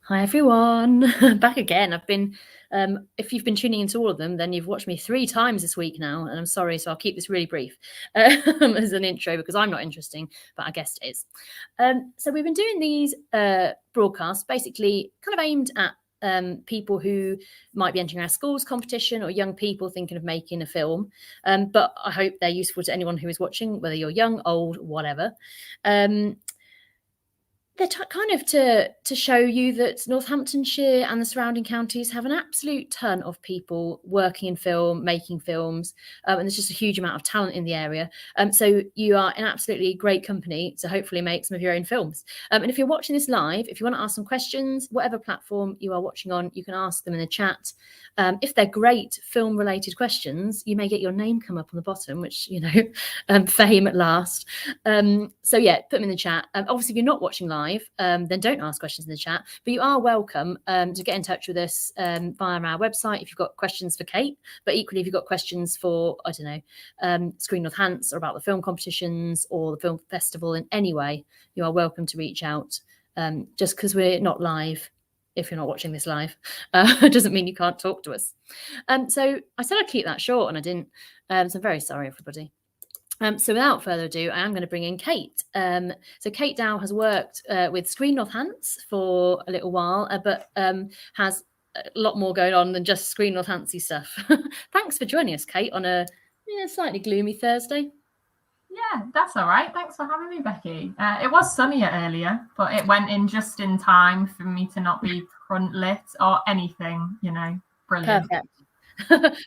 Hi everyone, back again. I've been, if you've been tuning into all of them, then you've watched me 3 times this week now, and I'm sorry, so I'll keep this really brief as an intro because I'm not interesting, but our guest is. So we've been doing these broadcasts basically kind of aimed at people who might be entering our schools competition or young people thinking of making a film. But I hope they're useful to anyone who is watching, whether you're young, old, whatever. They're kind of to show you that Northamptonshire and the surrounding counties have an absolute ton of people working in film, making films, and there's just a huge amount of talent in the area. So you are in absolutely great company to hopefully make some of your own films. And if you're watching this live, if you want to ask some questions, whatever platform you are watching on, you can ask them in the chat. If they're great film-related questions, you may get your name come up on the bottom, which, fame at last. So yeah, put them in the chat. Obviously, if you're not watching live, then don't ask questions in the chat, but you are welcome to get in touch with us via our website if you've got questions for Kate, but equally if you've got questions for, I don't know, Screen Northants or about the film competitions or the film festival in any way, you are welcome to reach out. Just because we're not live, if you're not watching this live, doesn't mean you can't talk to us. So I said I'd keep that short and I didn't, so I'm very sorry, everybody. So without further ado, I am going to bring in Kate. So Kate Dow has worked with Screen Northants for a little while, but has a lot more going on than just Screen Northantsy stuff. Thanks for joining us, Kate, on a slightly gloomy Thursday. Yeah, that's all right. Thanks for having me, Becky. It was sunnier earlier, but it went in just in time for me to not be front lit or anything, brilliant. Perfect.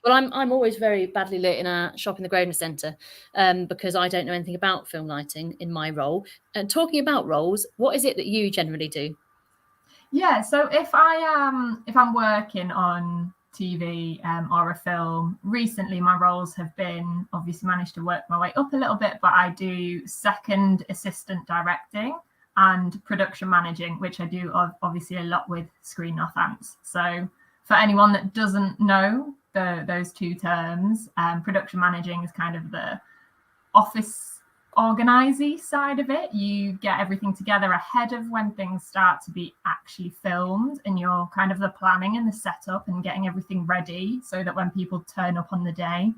Well, I'm always very badly lit in our shop in the Grosvenor Centre because I don't know anything about film lighting in my role. And talking about roles, what is it that you generally do? Yeah, so if I'm working on TV or a film, recently my roles have been obviously managed to work my way up a little bit, but I do second assistant directing and production managing, which I do obviously a lot with Screen Northants. So for anyone that doesn't know those two terms, production managing is kind of the office organisy side of it. You get everything together ahead of when things start to be actually filmed, and you're kind of the planning and the setup and getting everything ready so that when people turn up on the day,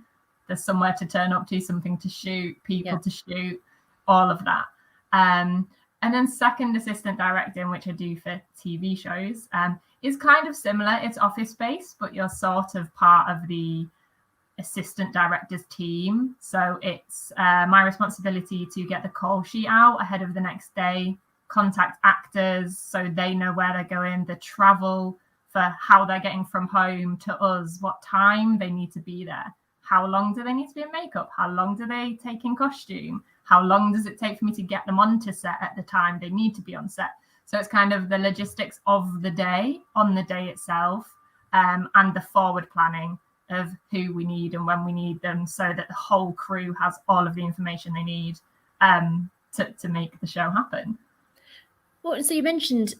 there's somewhere to turn up to, something to shoot, people to shoot, all of that. And then second assistant directing, which I do for TV shows, is kind of similar. It's office-based, but you're sort of part of the assistant director's team. So it's my responsibility to get the call sheet out ahead of the next day, contact actors so they know where they're going, the travel for how they're getting from home to us, what time they need to be there, how long do they need to be in makeup, how long do they take in costume, how long does it take for me to get them onto set at the time they need to be on set. So it's kind of the logistics of the day on the day itself, and the forward planning of who we need and when we need them, so that the whole crew has all of the information they need to make the show happen. Well, so you mentioned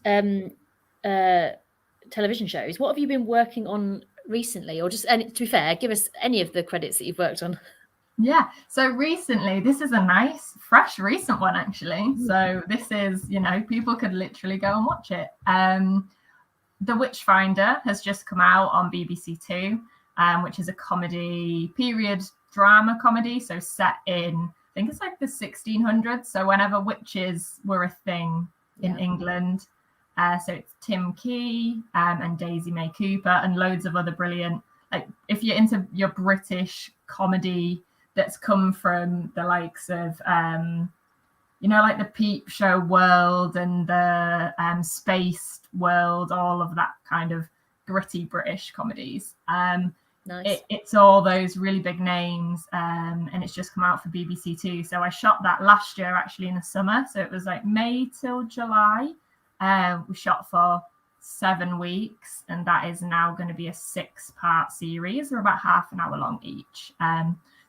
television shows. What have you been working on recently? Or just, and to be fair, give us any of the credits that you've worked on. Yeah, so recently, this is a nice, fresh, recent one, actually. So this is, people could literally go and watch it. The Witchfinder has just come out on BBC Two, which is a comedy, period drama comedy. So set in, I think it's like the 1600s. So whenever witches were a thing in England. So it's Tim Key and Daisy May Cooper and loads of other brilliant, like if you're into your British comedy that's come from the likes of, like the Peep Show world and the Spaced world, all of that kind of gritty British comedies. Nice. It's all those really big names, and it's just come out for BBC Two. So I shot that last year, actually, in the summer. So it was like May till July. We shot for 7 weeks, and that is now going to be a 6-part series. They're about half an hour long each.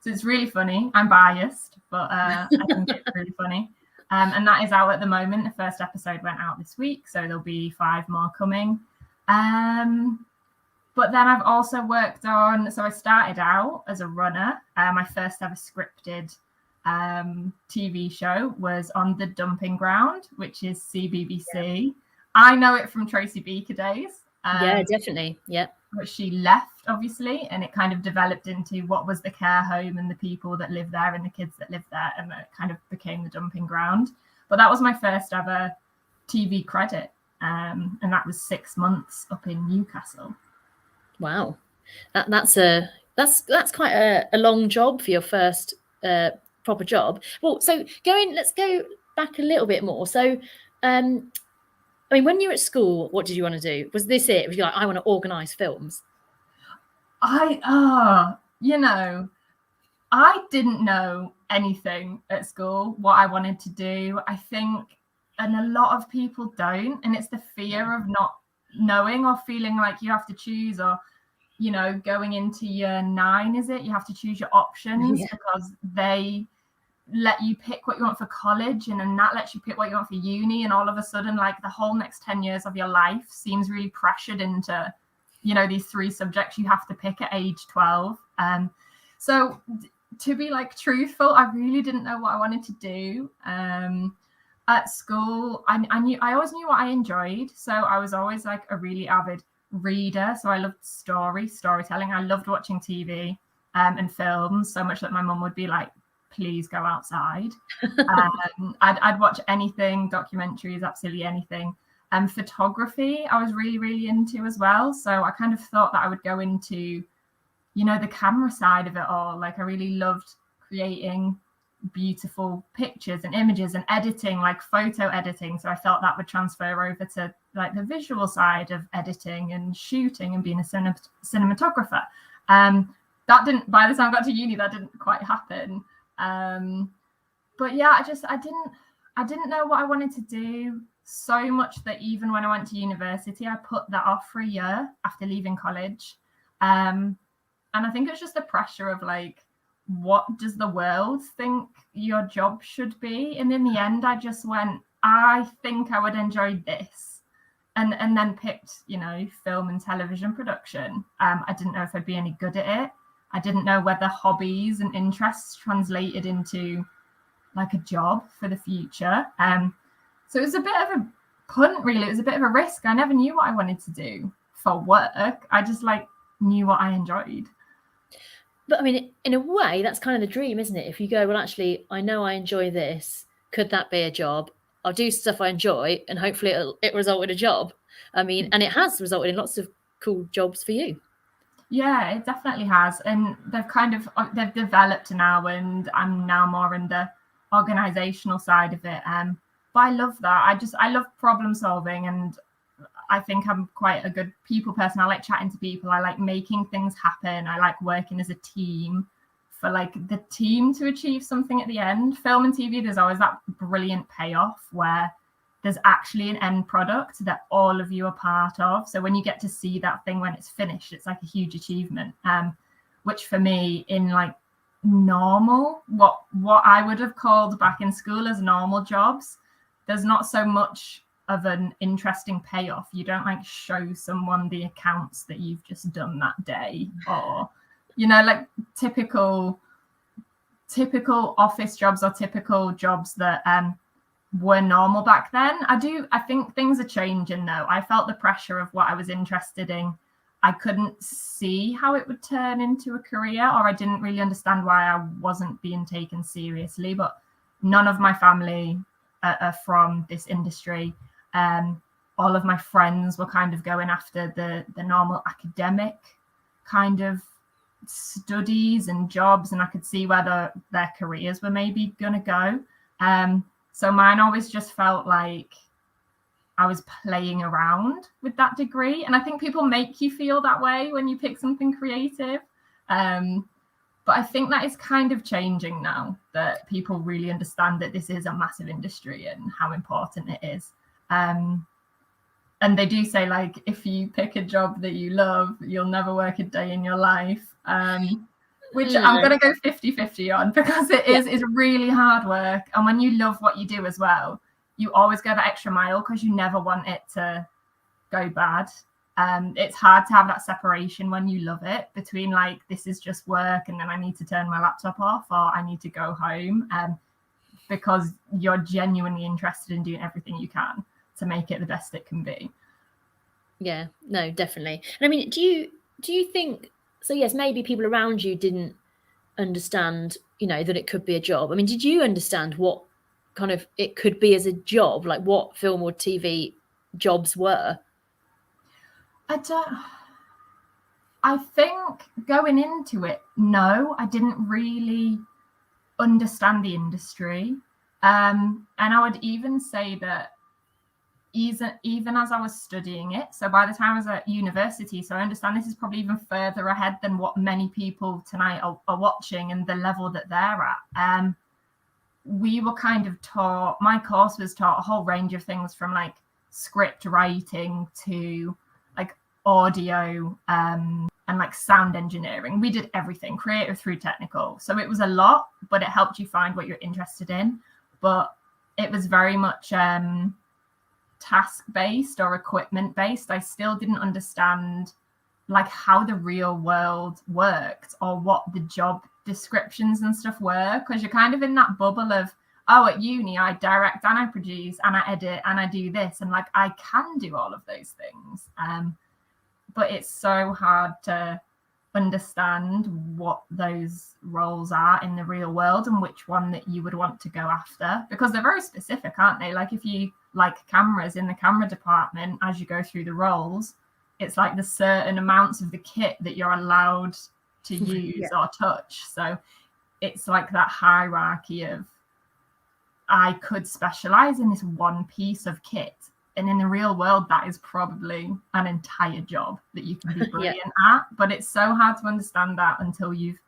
So it's really funny. I'm biased, but I think it's really funny. And that is out at the moment. The first episode went out this week, so there'll be 5 more coming. But then I've also worked on, so I started out as a runner. My first ever scripted TV show was on The Dumping Ground, which is CBBC I know it from Tracy Beaker days. Yeah, definitely. Yeah. But she left, obviously, and it kind of developed into what was the care home and the people that live there and the kids that live there, and it kind of became the dumping ground. But that was my first ever TV credit, and that was 6 months up in Newcastle. Wow, that's quite a long job for your first proper job. Well, so let's go back a little bit more. So, I mean, when you were at school, what did you want to do? Was this it? Was you like, I want to organise films? I didn't know anything at school, what I wanted to do. I think, and a lot of people don't, and it's the fear of not knowing or feeling like you have to choose, or, going into year 9, is it? You have to choose your options because they let you pick what you want for college, and then that lets you pick what you want for uni, and all of a sudden, like, the whole next 10 years of your life seems really pressured into, these 3 subjects you have to pick at age 12. So to be like truthful, I really didn't know what I wanted to do. At school, I always knew what I enjoyed. So I was always like a really avid reader. So I loved storytelling. I loved watching TV and films so much that my mum would be like, please go outside. I'd watch anything, documentaries, absolutely anything. Photography, I was really, really into as well. So I kind of thought that I would go into, the camera side of it all. Like, I really loved creating beautiful pictures and images and editing, like photo editing. So I thought that would transfer over to like the visual side of editing and shooting and being a cinematographer. That didn't, by the time I got to uni, that didn't quite happen. But yeah, I didn't know what I wanted to do, so much that even when I went to university, I put that off for a year after leaving college. And I think it's just the pressure of like, what does the world think your job should be? And in the end, I just went, I think I would enjoy this. And then picked, film and television production. I didn't know if I'd be any good at it. I didn't know whether hobbies and interests translated into like a job for the future. So it was a bit of a punt, really. It was a bit of a risk. I never knew what I wanted to do for work. I just knew what I enjoyed. But I mean, in a way, that's kind of the dream, isn't it? If you go, well, actually, I know I enjoy this. Could that be a job? I'll do stuff I enjoy, and hopefully it result in a job. I mean, and it has resulted in lots of cool jobs for you. Yeah, it definitely has. And they've developed now, and I'm now more in the organizational side of it. But I love that. I love problem solving, and I think I'm quite a good people person. I like chatting to people. I like making things happen. I like working as a team for like the team to achieve something at the end. Film and TV, there's always that brilliant payoff where there's actually an end product that all of you are part of. So when you get to see that thing when it's finished, it's like a huge achievement. Which for me, in like normal, what I would have called back in school as normal jobs, there's not so much of an interesting payoff. You don't like show someone the accounts that you've just done that day, or like typical office jobs or typical jobs that were normal back then. I think things are changing though. I felt the pressure of what I was interested in. I couldn't see how it would turn into a career, or I didn't really understand why I wasn't being taken seriously. But none of my family are from this industry. All of my friends were kind of going after the normal academic kind of studies and jobs, and I could see where their careers were maybe going to go. So mine always just felt like I was playing around with that degree. And I think people make you feel that way when you pick something creative. But I think that is kind of changing now, that people really understand that this is a massive industry and how important it is. And they do say, like, if you pick a job that you love, you'll never work a day in your life, which I'm going to go 50-50 on, because it's really hard work. And when you love what you do as well, you always go that extra mile because you never want it to go bad. It's hard to have that separation when you love it between like, this is just work and then I need to turn my laptop off, or I need to go home, because you're genuinely interested in doing everything you can to make it the best it can be. Yeah, no, definitely. And I mean, do you think so? Yes, maybe people around you didn't understand, that it could be a job. I mean, did you understand what kind of it could be as a job, like what film or TV jobs were? I think going into it, no, I didn't really understand the industry. And I would even say that even as I was studying it, so by the time I was at university, so I understand this is probably even further ahead than what many people tonight are watching and the level that they're at. We were kind of taught, my course was taught a whole range of things from like script writing to like audio and like sound engineering. We did everything, creative through technical. So it was a lot, but it helped you find what you're interested in. But it was very much task-based or equipment-based. I still didn't understand like how the real world worked or what the job descriptions and stuff were, because you're kind of in that bubble of, oh, at uni I direct and I produce and I edit and I do this, and like I can do all of those things, but it's so hard to understand what those roles are in the real world and which one that you would want to go after, because they're very specific, aren't they? Like if you like cameras, in the camera department, as you go through the roles, it's like the certain amounts of the kit that you're allowed to use or touch. So it's like that hierarchy of, I could specialize in this one piece of kit, and in the real world that is probably an entire job that you can be brilliant at. But it's so hard to understand that until you've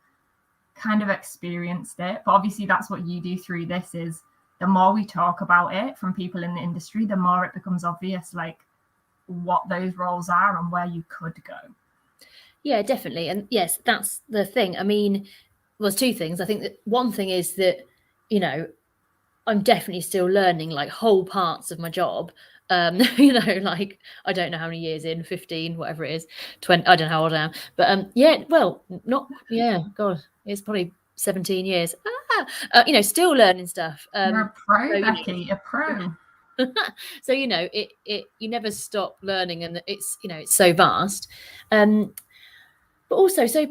kind of experienced it. But obviously that's what you do through this, is the more we talk about it from people in the industry, the more it becomes obvious like what those roles are and where you could go. Yeah, definitely. And yes, that's the thing. I mean, well, there's two things. I think that one thing is that, I'm definitely still learning like whole parts of my job. Like I don't know how many years in, 15, whatever it is, 20, I don't know how old I am. But God, it's probably 17 years. Still learning stuff. You're a pro, Becky, a pro. So, it you never stop learning, and it's, it's so vast. But also, so,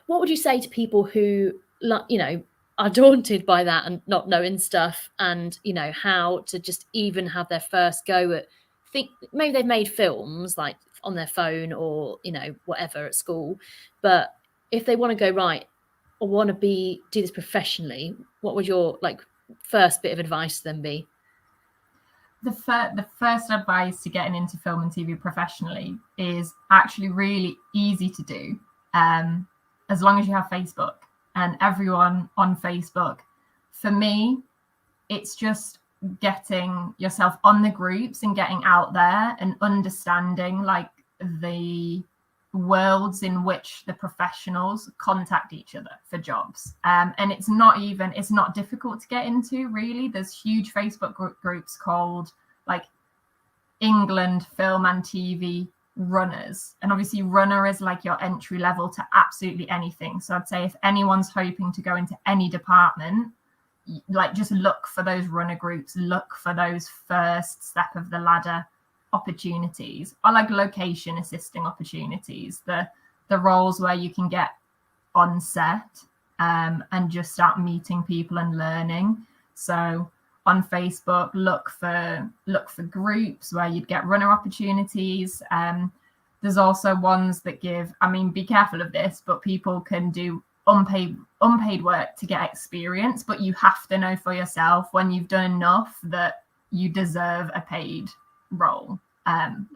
what would you say to people who, are daunted by that and not knowing stuff, and, how to just even have their first go at, maybe they've made films like on their phone or, whatever at school, but if they want to go, right, or want to do this professionally, what would your like first bit of advice to them be? The first advice to getting into film and TV professionally is actually really easy to do, as long as you have Facebook and everyone on Facebook. For me, it's just getting yourself on the groups and getting out there and understanding like the worlds in which the professionals contact each other for jobs. And it's not difficult to get into, really. There's huge Facebook groups called like England Film and TV Runners, and obviously runner is like your entry level to absolutely anything. So I'd say if anyone's hoping to go into any department, like just look for those runner groups, look for those first step of the ladder opportunities, or like location assisting opportunities, the roles where you can get on set and just start meeting people and learning. So on Facebook, look for groups where you'd get runner opportunities. There's also ones that give, I mean, be careful of this, but people can do unpaid work to get experience, but you have to know for yourself when you've done enough that you deserve a paid role.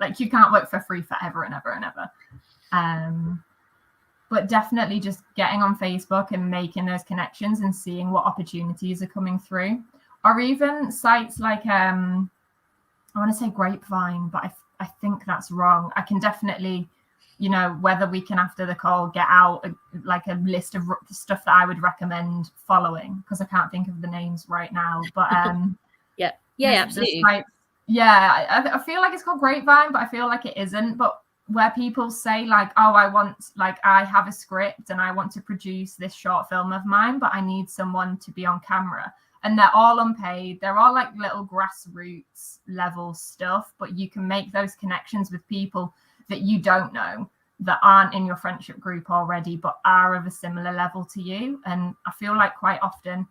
Like you can't work for free forever and ever and ever. But definitely just getting on Facebook and making those connections and seeing what opportunities are coming through. Or even sites like, I want to say Grapevine, but I think that's wrong. I can definitely, whether we can after the call get out like a list of stuff that I would recommend following, because I can't think of the names right now. But yeah, absolutely. I feel like it's called Grapevine, but I feel like it isn't. But where people say like, oh, I have a script and I want to produce this short film of mine, but I need someone to be on camera. and they're all unpaid. They're all like little grassroots level stuff, but you can make those connections with people that you don't know, that aren't in your friendship group already, but are of a similar level to you. And I feel like quite often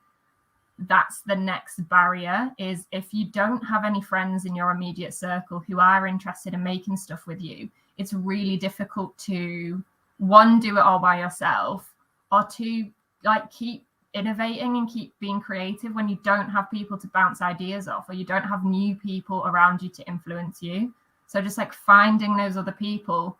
that's the next barrier, is if you don't have any friends in your immediate circle who are interested in making stuff with you, it's really difficult to, one, do it all by yourself, or two, like keep innovating and keep being creative when you don't have people to bounce ideas off, or you don't have new people around you to influence you. So just like finding those other people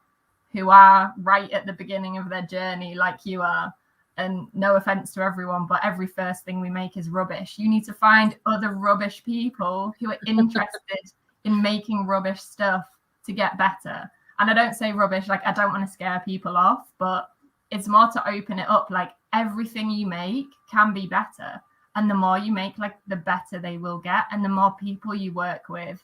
who are right at the beginning of their journey, like you are, and no offense to everyone, but every first thing we make is rubbish. You need to find other rubbish people who are interested in making rubbish stuff to get better. And I don't say rubbish like I don't want to scare people off, but it's more to open it up. Like everything you make can be better. And the more you make, like the better they will get. And the more people you work with,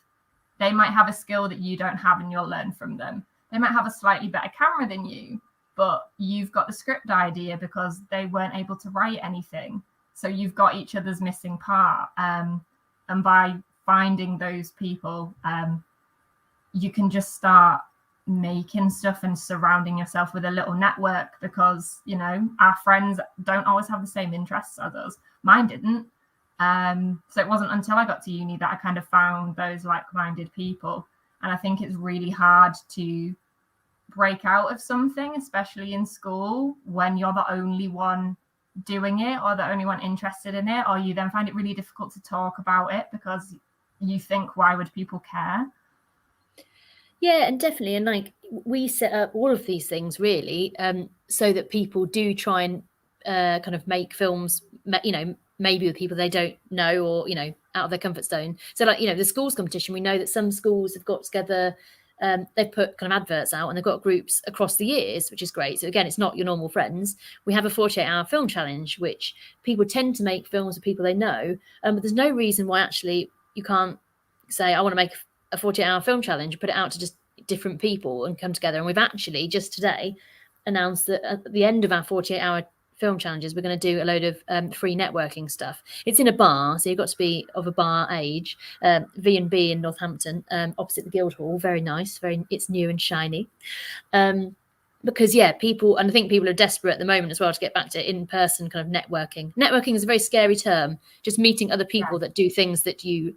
they might have a skill that you don't have and you'll learn from them. They might have a slightly better camera than you, but you've got the script idea because they weren't able to write anything. So you've got each other's missing part. And by finding those people, you can just start making stuff and surrounding yourself with a little network, because, you know, our friends don't always have the same interests as us. Mine didn't. So it wasn't until I got to uni that I kind of found those like-minded people. And I think it's really hard to break out of something, especially in school, when you're the only one doing it or the only one interested in it, or you then find it really difficult to talk about it because you think, why would people care? Yeah, and definitely. And like we set up all of these things really so that people do try and kind of make films, you know, maybe with people they don't know, or, you know, out of their comfort zone. So like, you know, the schools competition, we know that some schools have got together, they've put kind of adverts out and they've got groups across the years, which is great. So again, it's not your normal friends. We have a 48-hour film challenge, which people tend to make films with people they know. But there's no reason why actually you can't say, I want to make a 48-hour film challenge, put it out to just different people and come together. And we've actually just today announced that at the end of our 48-hour film challenges, we're going to do a load of free networking stuff. It's in a bar, so you've got to be of a bar age. V&B in Northampton, opposite the Guildhall. Very nice. It's new and shiny. Because yeah, people, and I think people are desperate at the moment as well to get back to in-person kind of networking. Networking is a very scary term. Just meeting other people that do things that you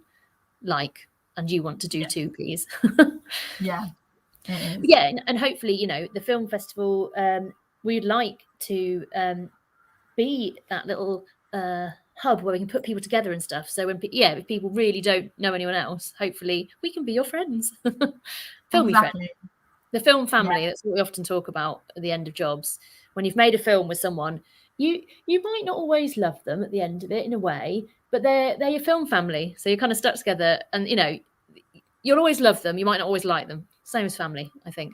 like and you want to do too, please. Yeah. Yeah, and hopefully, you know, the film festival, we'd like to be that little hub where we can put people together and stuff. So when if people really don't know anyone else, hopefully we can be your friends. Filmy friends. The film family, that's what we often talk about at the end of jobs. When you've made a film with someone, you might not always love them at the end of it in a way, but they're your film family. So you're kind of stuck together, and, you know, you'll always love them. You might not always like them. Same as family, I think.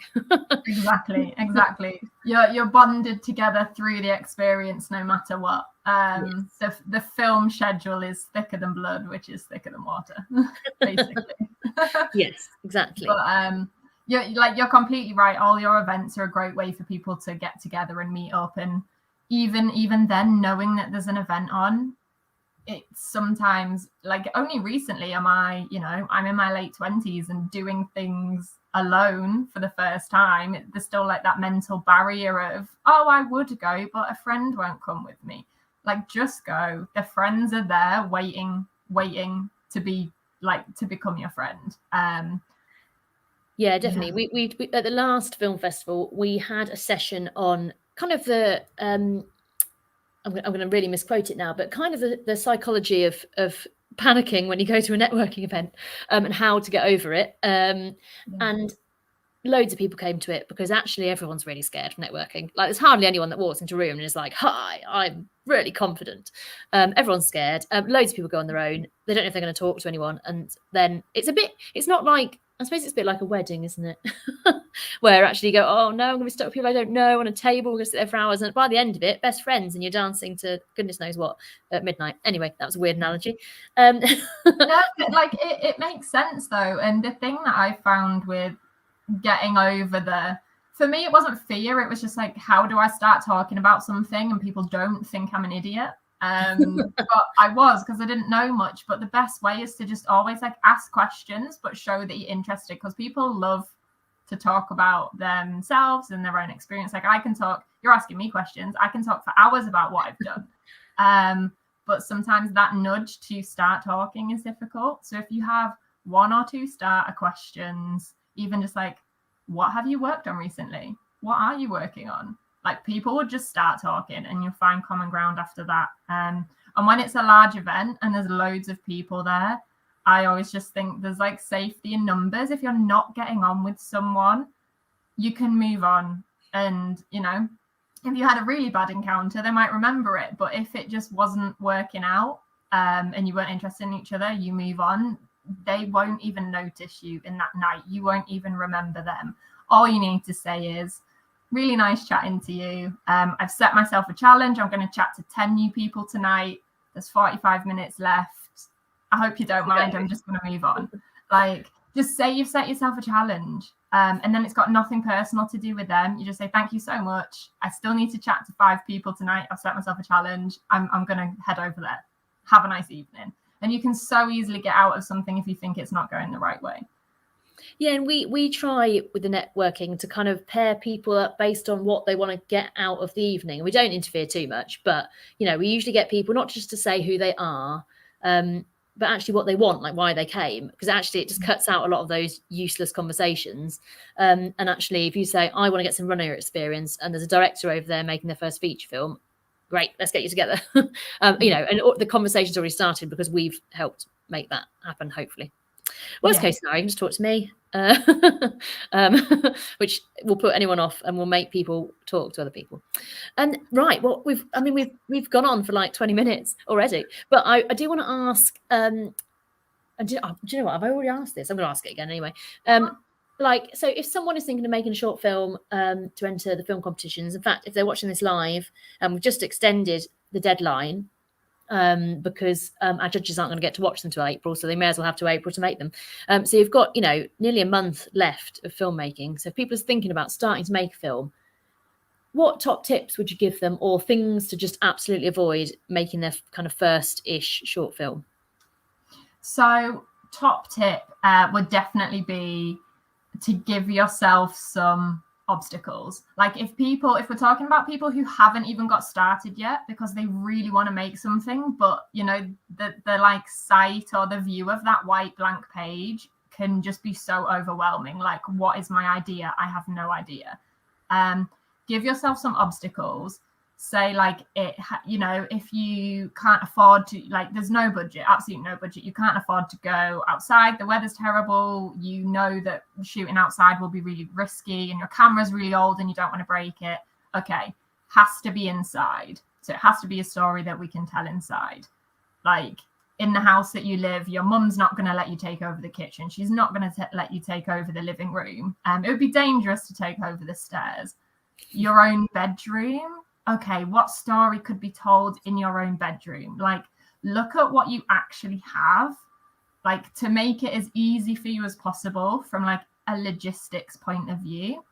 Exactly. You're bonded together through the experience, no matter what. The film schedule is thicker than blood, which is thicker than water, basically. Yes, exactly. But you're completely right. All your events are a great way for people to get together and meet up. And even then, knowing that there's an event on, it's sometimes like only recently I'm in my late 20s and doing things alone for the first time. There's still like that mental barrier of, oh, I would go, but a friend won't come with me. Like, just go. The friends are there waiting to become your friend. Yeah, definitely. We at the last film festival, we had a session on kind of the I'm going to really misquote it now, but kind of the psychology of panicking when you go to a networking event, and how to get over it. And loads of people came to it because actually everyone's really scared of networking. Like, there's hardly anyone that walks into a room and is like, hi, I'm really confident. Everyone's scared. Loads of people go on their own. They don't know if they're going to talk to anyone. And then it's not like, I suppose it's a bit like a wedding, isn't it? Where actually you go, oh no, I'm going to be stuck with people I don't know on a table. We're going to sit there for hours. And by the end of it, best friends, and you're dancing to goodness knows what at midnight. Anyway, that was a weird analogy. No, like it makes sense though. And the thing that I found with getting over for me, it wasn't fear. It was just like, how do I start talking about something and people don't think I'm an idiot? But I was, because I didn't know much. But the best way is to just always like ask questions, but show that you're interested, because people love to talk about themselves and their own experience. Like I can talk, you're asking me questions, I can talk for hours about what I've done. But sometimes that nudge to start talking is difficult. So if you have one or two starter questions, even just like, what have you worked on recently? What are you working on? Like people would just start talking and you'll find common ground after that. And when it's a large event and there's loads of people there, I always just think there's like safety in numbers. If you're not getting on with someone, you can move on. And, you know, if you had a really bad encounter, they might remember it. But if it just wasn't working out and you weren't interested in each other, you move on. They won't even notice you in that night. You won't even remember them. All you need to say is, really nice chatting to you. I've set myself a challenge. I'm going to chat to 10 new people tonight. There's 45 minutes left. I hope you don't mind. I'm just going to move on. Like, just say you've set yourself a challenge. And then it's got nothing personal to do with them. You just say, thank you so much. I still need to chat to 5 people tonight. I've set myself a challenge. I'm going to head over there. Have a nice evening. And you can so easily get out of something if you think it's not going the right way. Yeah, and we try with the networking to kind of pair people up based on what they want to get out of the evening. We don't interfere too much, but, you know, we usually get people not just to say who they are, but actually what they want, like why they came, because actually it just cuts out a lot of those useless conversations. And actually, if you say, I want to get some runner experience, and there's a director over there making their first feature film, great, let's get you together. You know, and the conversation's already started because we've helped make that happen, hopefully. Worst case scenario, you can just talk to me, which will put anyone off and will make people talk to other people. And right, well, we've gone on for like 20 minutes already, but I do want to ask, and do you know what? I've already asked this. I'm going to ask it again anyway. Like, so if someone is thinking of making a short film to enter the film competitions, in fact, if they're watching this live, we've just extended the deadline. Because our judges aren't going to get to watch them till April, so they may as well have to April to make them. So you've got, you know, nearly a month left of filmmaking. So if people are thinking about starting to make a film, what top tips would you give them, or things to just absolutely avoid making their kind of first-ish short film? So top tip would definitely be to give yourself some obstacles. Like if we're talking about people who haven't even got started yet because they really want to make something, but you know, the like sight or the view of that white blank page can just be so overwhelming. Like, what is my idea? I have no idea. Give yourself some obstacles. Say like you know, if you can't afford to, like there's no budget, absolutely no budget, you can't afford to go outside, the weather's terrible, you know that shooting outside will be really risky and your camera's really old and you don't want to break it. Okay, has to be inside. So it has to be a story that we can tell inside. Like in the house that you live, your mum's not going to let you take over the kitchen. She's not going to let you take over the living room. It would be dangerous to take over the stairs. Your own bedroom. Okay, what story could be told in your own bedroom? Like, look at what you actually have, like to make it as easy for you as possible from like a logistics point of view.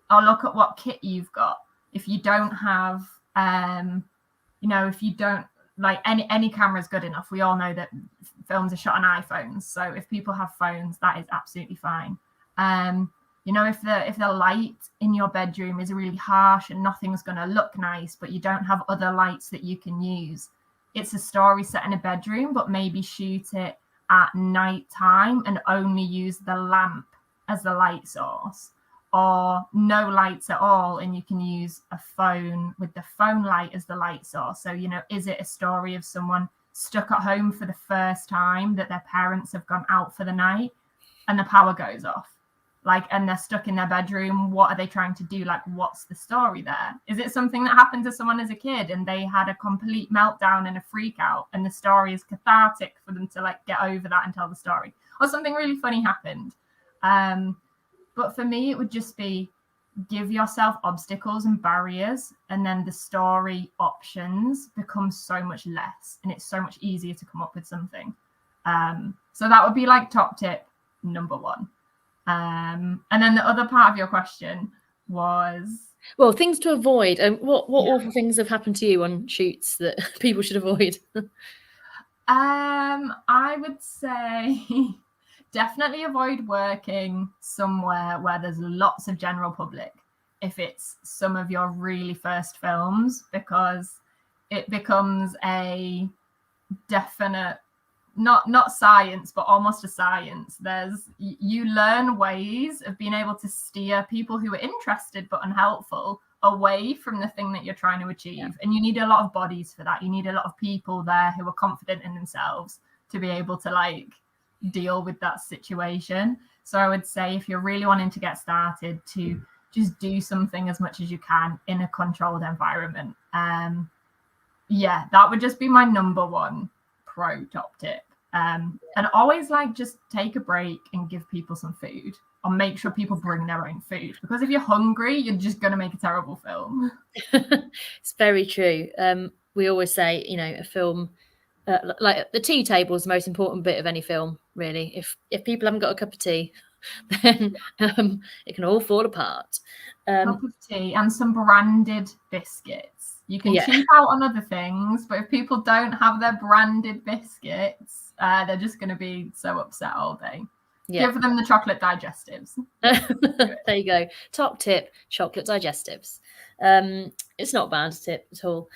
Or look at what kit you've got. If you don't have, you know, if you don't, like any camera is good enough. We all know that films are shot on iPhones. So if people have phones, that is absolutely fine. You know, if the light in your bedroom is really harsh and nothing's going to look nice, but you don't have other lights that you can use, it's a story set in a bedroom, but maybe shoot it at night time and only use the lamp as the light source, or no lights at all, and you can use a phone with the phone light as the light source. So, you know, is it a story of someone stuck at home for the first time, that their parents have gone out for the night and the power goes off? Like, and they're stuck in their bedroom. What are they trying to do? Like, what's the story there? Is it something that happened to someone as a kid and they had a complete meltdown and a freak out, and the story is cathartic for them to like get over that and tell the story? Or something really funny happened. But for me, it would just be give yourself obstacles and barriers, and then the story options become so much less, and it's so much easier to come up with something. So that would be like top tip number one. And then the other part of your question was... Well, things to avoid. And what awful things have happened to you on shoots that people should avoid? I would say definitely avoid working somewhere where there's lots of general public if it's some of your really first films, because it becomes a definite, not science, but almost a science. You learn ways of being able to steer people who are interested but unhelpful away from the thing that you're trying to achieve. Yeah. And you need a lot of bodies for that. You need a lot of people there who are confident in themselves to be able to like deal with that situation. So I would say if you're really wanting to get started, to just do something as much as you can in a controlled environment. Yeah, that would just be my number one pro top tip. And always like just take a break and give people some food, or make sure people bring their own food, because if you're hungry, you're just going to make a terrible film. It's very true. We always say, you know, a film, like the tea table is the most important bit of any film, really. If people haven't got a cup of tea, then it can all fall apart. Cup of tea and some branded biscuits. You can cheap out on other things, but if people don't have their branded biscuits, they're just going to be so upset all day. Yeah. Give them the chocolate digestives. There you go. Top tip, chocolate digestives. It's not a bad tip at all.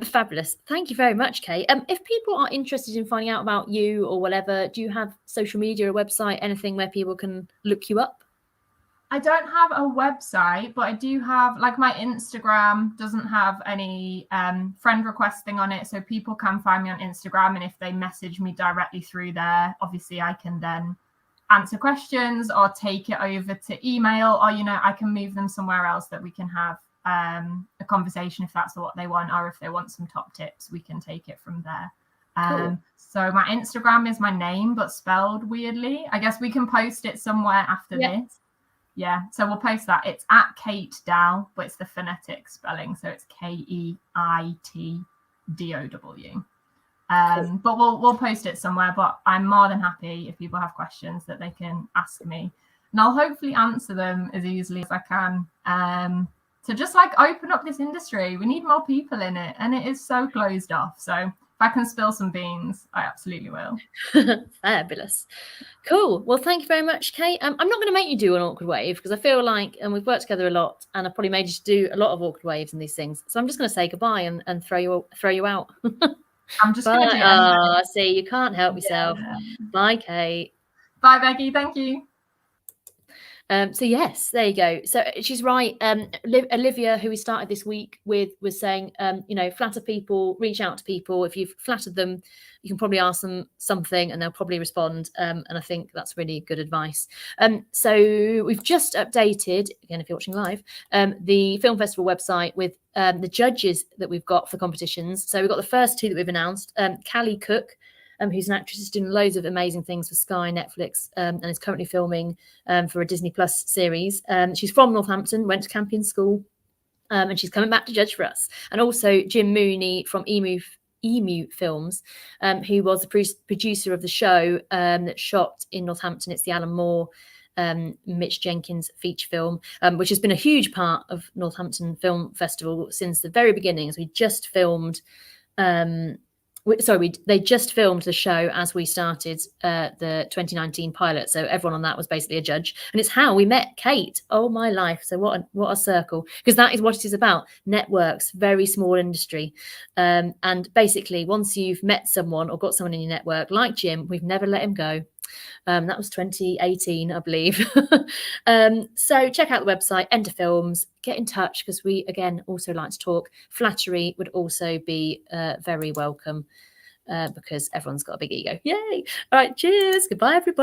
Fabulous. Thank you very much, Kate. If people are interested in finding out about you or whatever, do you have social media, a website, anything where people can look you up? I don't have a website, but I do have, like, my Instagram doesn't have any friend request thing on it. So people can find me on Instagram. And if they message me directly through there, obviously I can then answer questions or take it over to email, or, you know, I can move them somewhere else that we can have a conversation if that's what they want, or if they want some top tips, we can take it from there. Cool. So my Instagram is my name, but spelled weirdly. I guess we can post it somewhere after this. Yeah, so we'll post that. It's at Kate Dow, but it's the phonetic spelling. So it's KEITDOW. Cool. But we'll post it somewhere. But I'm more than happy if people have questions that they can ask me. And I'll hopefully answer them as easily as I can. To just like open up this industry. We need more people in it. And it is so closed off. So if I can spill some beans, I absolutely will. Fabulous. Cool. Well, thank you very much, Kate. I'm not going to make you do an awkward wave, because I feel like, and we've worked together a lot, and I've probably made you do a lot of awkward waves and these things. So I'm just going to say goodbye and throw you out. I'm just going to see, you can't help yourself. Yeah. Bye, Kate. Bye, Becky. Thank you. So yes, there you go. So she's right. Olivia, who we started this week with, was saying, you know, flatter people, reach out to people. If you've flattered them, you can probably ask them something and they'll probably respond. And I think that's really good advice. So we've just updated, again, if you're watching live, the film festival website with the judges that we've got for competitions. So we've got the first two that we've announced. Callie Cook, who's an actress who's doing loads of amazing things for Sky, Netflix, and is currently filming for a Disney Plus series. She's from Northampton, went to Campion School, and she's coming back to judge for us. And also Jim Mooney from Emu Films, who was the producer of the show that shot in Northampton. It's the Alan Moore, Mitch Jenkins feature film, which has been a huge part of Northampton Film Festival since the very beginning, as we just filmed... they just filmed the show as we started the 2019 pilot. So everyone on that was basically a judge. And it's how we met Kate. Oh, my life. So what a circle. Because that is what it is about. Networks, very small industry. And basically, once you've met someone or got someone in your network, like Jim, we've never let him go. That was 2018, I believe. So check out the website, Enter Films, get in touch, because we, again, also like to talk. Flattery would also be very welcome, because everyone's got a big ego. Yay! All right, cheers. Goodbye, everybody.